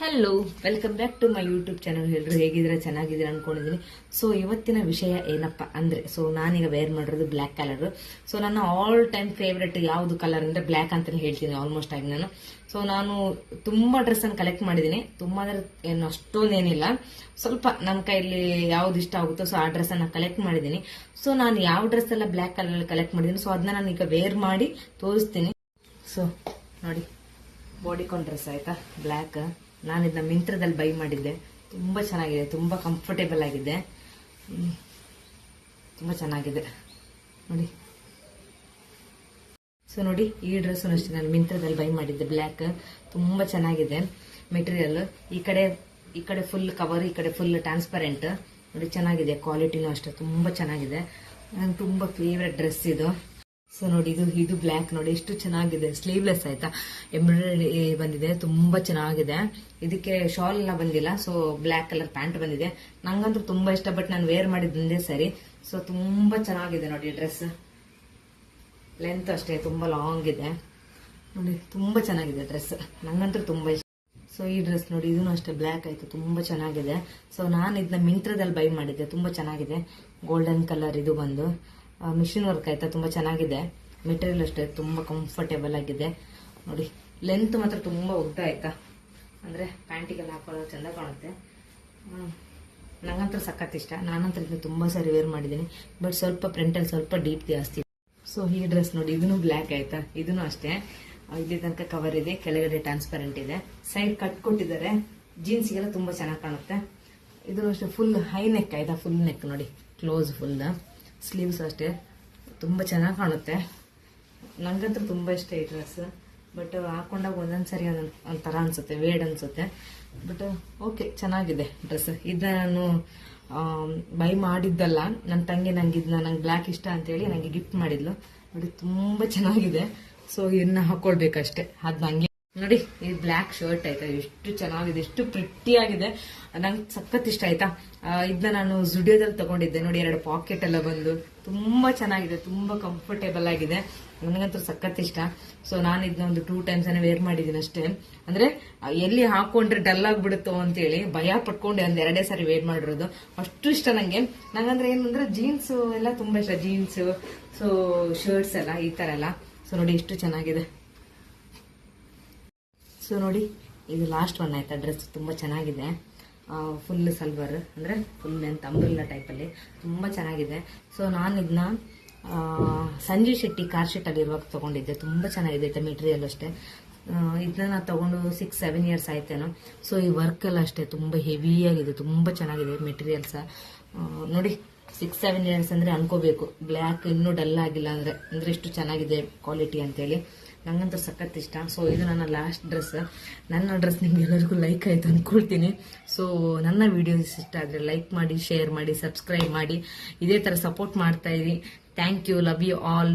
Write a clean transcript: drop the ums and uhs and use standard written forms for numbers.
Hello, welcome back to my YouTube channel. ಎಲ್ಲರೂ ಹೇಗಿದ್ರೆ ಚೆನ್ನಾಗಿದ್ದೀರಾ ಅನ್ಕೊಂಡಿದ್ದೀನಿ. ಸೊ ಇವತ್ತಿನ ವಿಷಯ ಏನಪ್ಪ ಅಂದ್ರೆ, ಸೊ ನಾನೀಗ ವೇರ್ ಮಾಡಿರೋದು ಬ್ಲ್ಯಾಕ್ ಕಲರ್. ಸೊ ನನ್ನ ಆಲ್ ಟೈಮ್ ಫೇವ್ರೆಟ್ ಯಾವ್ದು ಕಲರ್ ಅಂದ್ರೆ ಬ್ಲ್ಯಾಕ್ ಅಂತಾನೆ ಹೇಳ್ತೀನಿ ಆಲ್ಮೋಸ್ಟ್ ಆಗಿ ನಾನು. ಸೊ ನಾನು ತುಂಬಾ ಡ್ರೆಸ್ ಅನ್ನು ಕಲೆಕ್ಟ್ ಮಾಡಿದ್ದೀನಿ. ತುಂಬಾ ಅಂದ್ರೆ ಏನು ಅಷ್ಟೊಂದೇನಿಲ್ಲ, ಸ್ವಲ್ಪ ನನ್ನ ಕೈಯಲ್ಲಿ ಯಾವ್ದು ಇಷ್ಟ ಆಗುತ್ತೋ ಸೊ ಆ ಡ್ರೆಸ್ ಅನ್ನ ಕಲೆಕ್ಟ್ ಮಾಡಿದ್ದೀನಿ. ಸೊ ನಾನು ಯಾವ ಡ್ರೆಸ್ ಎಲ್ಲ ಬ್ಲ್ಯಾಕ್ ಕಲರ್ ಕಲೆಕ್ಟ್ ಮಾಡಿದ್ದೀನಿ, ಸೊ ಅದನ್ನ ನಾನು ಈಗ ವೇರ್ ಮಾಡಿ ತೋರಿಸ್ತೀನಿ. ಸೊ ನೋಡಿ, ಬಾಡಿಕಾನ್ ಡ್ರೆಸ್ ಆಯ್ತಾ, ಬ್ಲ್ಯಾಕ್. ನಾನು ಇದನ್ನ ಮಿಂತ್ರದಲ್ಲಿ ಬೈ ಮಾಡಿದ್ದೆ. ತುಂಬಾ ಚೆನ್ನಾಗಿದೆ, ತುಂಬಾ ಕಂಫರ್ಟೇಬಲ್ ಆಗಿದೆ, ತುಂಬಾ ಚೆನ್ನಾಗಿದೆ ನೋಡಿ. ಸೊ ನೋಡಿ, ಈ ಡ್ರೆಸ್ ಅಷ್ಟೇ ನಾನು ಮಿಂತ್ರದಲ್ಲಿ ಬೈ ಮಾಡಿದ್ದೆ, ಬ್ಲ್ಯಾಕ್. ತುಂಬಾ ಚೆನ್ನಾಗಿದೆ ಮೆಟೀರಿಯಲ್. ಈ ಕಡೆ ಫುಲ್ ಕವರ್, ಈ ಕಡೆ ಫುಲ್ ಟ್ರಾನ್ಸ್ಪರೆಂಟ್ ನೋಡಿ. ಚೆನ್ನಾಗಿದೆ, ಕ್ವಾಲಿಟಿನೂ ಅಷ್ಟೇ ತುಂಬಾ ಚೆನ್ನಾಗಿದೆ. ನನ್ ತುಂಬಾ ಫೇವ್ರೆಟ್ ಡ್ರೆಸ್ ಇದು. ಸೊ ನೋಡಿ, ಇದು ಬ್ಲ್ಯಾಕ್ ನೋಡಿ, ಎಷ್ಟು ಚೆನ್ನಾಗಿದೆ. ಸ್ಲೀವ್ಲೆಸ್ ಆಯ್ತಾ, ಎಂಬ್ರಾಯ್ಡರಿ ಬಂದಿದೆ, ತುಂಬಾ ಚೆನ್ನಾಗಿದೆ. ಇದಕ್ಕೆ ಶಾಲ್ ಎಲ್ಲ ಬಂದಿಲ್ಲ. ಸೊ ಬ್ಲ್ಯಾಕ್ ಕಲರ್ ಪ್ಯಾಂಟ್ ಬಂದಿದೆ. ನಂಗಂತೂ ತುಂಬಾ ಇಷ್ಟ, ಬಟ್ ನಾನು ವೇರ್ ಮಾಡಿದ್ದೆ ಸರಿ. ಸೊ ತುಂಬಾ ಚೆನ್ನಾಗಿದೆ ನೋಡಿ ಡ್ರೆಸ್. ಲೆಂತ್ ಅಷ್ಟೇ ತುಂಬಾ ಲಾಂಗ್ ಇದೆ ನೋಡಿ, ತುಂಬಾ ಚೆನ್ನಾಗಿದೆ ಡ್ರೆಸ್. ನಂಗಂತೂ ತುಂಬಾ ಇಷ್ಟ. ಸೊ ಈ ಡ್ರೆಸ್ ನೋಡಿ, ಇದೂ ಅಷ್ಟೇ ಬ್ಲ್ಯಾಕ್ ಆಯ್ತು, ತುಂಬಾ ಚೆನ್ನಾಗಿದೆ. ಸೊ ನಾನು ಇದನ್ನ ಮಿಂತ್ರದಲ್ಲಿ ಬೈ ಮಾಡಿದ್ದೆ, ತುಂಬಾ ಚೆನ್ನಾಗಿದೆ. ಗೋಲ್ಡನ್ ಕಲರ್ ಇದು ಬಂದು ಮಿಷಿನ್ ವರ್ಕ್ ಆಯ್ತಾ, ತುಂಬಾ ಚೆನ್ನಾಗಿದೆ. ಮೆಟೀರಿಯಲ್ ಅಷ್ಟೇ ತುಂಬಾ ಕಂಫರ್ಟೇಬಲ್ ಆಗಿದೆ ನೋಡಿ. ಲೆಂತ್ ಮಾತ್ರ ತುಂಬಾ ಉದ್ದ ಆಯ್ತಾ, ಅಂದ್ರೆ ಪ್ಯಾಂಟಿಗೆಲ್ಲ ಹಾಕೊಳ್ಳೋದು ಚಂದ ಕಾಣುತ್ತೆ. ನಂಗಂತೂ ಸಖತ್ ಇಷ್ಟ. ನಾನಂತರ ಇದನ್ನ ತುಂಬಾ ಸಾರಿ ವೇರ್ ಮಾಡಿದ್ದೀನಿ, ಬಟ್ ಸ್ವಲ್ಪ ಪ್ರಿಂಟಲ್ಲಿ ಸ್ವಲ್ಪ ಡೀಪ್ ಜಾಸ್ತಿ. ಸೊ ಈ ಡ್ರೆಸ್ ನೋಡಿ, ಇದನ್ನು ಬ್ಲ್ಯಾಕ್ ಆಯ್ತಾ, ಇದನ್ನು ಅಷ್ಟೇ. ಇಲ್ಲಿ ತನಕ ಕವರ್ ಇದೆ, ಕೆಳಗಡೆ ಟ್ರಾನ್ಸ್ಪರೆಂಟ್ ಇದೆ, ಸೈಡ್ ಕಟ್ ಕೊಟ್ಟಿದ್ದಾರೆ. ಜೀನ್ಸ್ಗೆಲ್ಲ ತುಂಬಾ ಚೆನ್ನಾಗಿ ಕಾಣುತ್ತೆ. ಇದು ಅಷ್ಟೇ ಫುಲ್ ಹೈ ನೆಕ್ ಆಯ್ತಾ, ಫುಲ್ ನೆಕ್ ನೋಡಿ, ಕ್ಲೋಸ್ ಫುಲ್. ಸ್ಲೀವ್ಸ್ ಅಷ್ಟೇ ತುಂಬಾ ಚೆನ್ನಾಗಿ ಕಾಣುತ್ತೆ. ನಂಗಂತೂ ತುಂಬಾ ಇಷ್ಟ ಈ ಡ್ರೆಸ್. ಬಟ್ ಹಾಕೊಂಡಾಗ ಒಂದೊಂದ್ಸರಿ ಒಂಥರ ಅನ್ಸುತ್ತೆ, ವೇಡ್ ಅನ್ಸುತ್ತೆ. ಬಟ್ ಓಕೆ, ಚೆನ್ನಾಗಿದೆ ಡ್ರೆಸ್. ಇದನ್ನ ನಾನು ಬೈ ಮಾಡಿದ್ದಲ್ಲ, ನನ್ನ ತಂಗಿ ನಂಗೆ ಬ್ಲ್ಯಾಕ್ ಇಷ್ಟ ಅಂತೇಳಿ ನಂಗೆ ಗಿಫ್ಟ್ ಮಾಡಿದ್ಲು ನೋಡಿ. ತುಂಬಾ ಚೆನ್ನಾಗಿದೆ. ಸೊ ಇದನ್ನ ಹಾಕೊಳ್ಬೇಕಷ್ಟೇ. ಅದ್ ನಂಗೆ ನೋಡಿ, ಈ ಬ್ಲ್ಯಾಕ್ ಶರ್ಟ್ ಆಯ್ತಾ, ಎಷ್ಟು ಚೆನ್ನಾಗಿದೆ, ಎಷ್ಟು ಪ್ರಿಟ್ಟಿ ಆಗಿದೆ. ನಂಗೆ ಸಖತ್ ಇಷ್ಟ ಆಯ್ತಾ. ಇದನ್ನ ನಾನು ಜುಡಿಯೋದಲ್ಲಿ ತಗೊಂಡಿದ್ದೆ ನೋಡಿ, 2 ಪಾಕೆಟ್ ಎಲ್ಲ ಬಂದು ತುಂಬಾ ಚೆನ್ನಾಗಿದೆ, ತುಂಬಾ ಕಂಫರ್ಟೇಬಲ್ ಆಗಿದೆ. ನನಗಂತೂ ಸಖತ್ ಇಷ್ಟ. ಸೊ ನಾನು ಇದನ್ನ ಒಂದು 2 ಟೈಮ್ಸ್ ವೇರ್ ಮಾಡಿದ್ದೀನಿ ಅಷ್ಟೇ. ಅಂದ್ರೆ ಎಲ್ಲಿ ಹಾಕೊಂಡ್ರೆ ಡಲ್ ಆಗ್ಬಿಡುತ್ತೋ ಅಂತೇಳಿ ಭಯ ಪಟ್ಕೊಂಡು ಒಂದ್ 2 ಸಾರಿ ವೇರ್ ಮಾಡಿರೋದು. ಅಷ್ಟು ಇಷ್ಟ ನಂಗೆ. ನಂಗಂದ್ರೆ ಏನಂದ್ರೆ ಜೀನ್ಸ್ ಎಲ್ಲ ತುಂಬಾ ಇಷ್ಟ, ಜೀನ್ಸ್, ಸೊ ಶರ್ಟ್ಸ್ ಎಲ್ಲ ಈ ತರ ಎಲ್ಲ. ಸೊ ನೋಡಿ, ಎಷ್ಟು ಚೆನ್ನಾಗಿದೆ. ಸೊ ನೋಡಿ, ಇದು ಲಾಸ್ಟ್ ಒನ್ ಆಯ್ತಾ. ಡ್ರೆಸ್ ತುಂಬಾ ಚೆನ್ನಾಗಿದೆ, ಫುಲ್ ಸಲ್ವರ್, ಅಂದ್ರೆ ಫುಲ್ ಲೆಂತ್ ಅಂಬ್ರೆಲ್ಲಾ ಟೈಪಲ್ಲಿ ತುಂಬಾ ಚೆನ್ನಾಗಿದೆ. ಸೊ ನಾನು ಇದನ್ನ ಸಂಜೀವ್ ಶೆಟ್ಟಿ ಕಾರ್ ಶೆಟ್ ಅಲ್ಲಿ ಇರುವಾಗ ತಗೊಂಡಿದ್ದೆ. ತುಂಬಾ ಚೆನ್ನಾಗಿದೆ ಮೆಟೀರಿಯಲ್ ಅಷ್ಟೇ. ಇದನ್ನ ನಾ ತಗೊಂಡು 6-7 ಇಯರ್ಸ್ ಆಯ್ತೇನೋ. ಸೊ ಈ ವರ್ಕ್ ಎಲ್ಲ ಅಷ್ಟೇ ತುಂಬಾ ಹೆವಿ ಆಗಿದೆ, ತುಂಬಾ ಚೆನ್ನಾಗಿದೆ ಮೆಟೀರಿಯಲ್ಸ್ ನೋಡಿ. 6-7 ಇಯರ್ಸ್ ಅಂದ್ರೆ ಅನ್ಕೋಬೇಕು, ಬ್ಲ್ಯಾಕ್ ಇನ್ನೂ ಡಲ್ ಆಗಿಲ್ಲ ಅಂದ್ರೆ ಎಷ್ಟು ಚೆನ್ನಾಗಿದೆ ಕ್ವಾಲಿಟಿ ಅಂತೇಳಿ. ನಂಗಂತೂ ಸಖತ್ ಇಷ್ಟ. ಸೊ ಇದು ನನ್ನ ಲಾಸ್ಟ್ ಡ್ರೆಸ್. ನನ್ನ ಡ್ರೆಸ್ ನಿಮ್ಗೆ ಎಲ್ಲರಿಗೂ ಲೈಕ್ ಆಯ್ತು ಅನ್ಕೊಳ್ತೀನಿ. ಸೊ ನನ್ನ ವಿಡಿಯೋಸ್ ಇಷ್ಟ ಆದ್ರೆ ಲೈಕ್ ಮಾಡಿ, ಶೇರ್ ಮಾಡಿ, ಸಬ್ಸ್ಕ್ರೈಬ್ ಮಾಡಿ. ಇದೇ ತರ ಸಪೋರ್ಟ್ ಮಾಡ್ತಾ ಇರಿ. Thank you, love you all.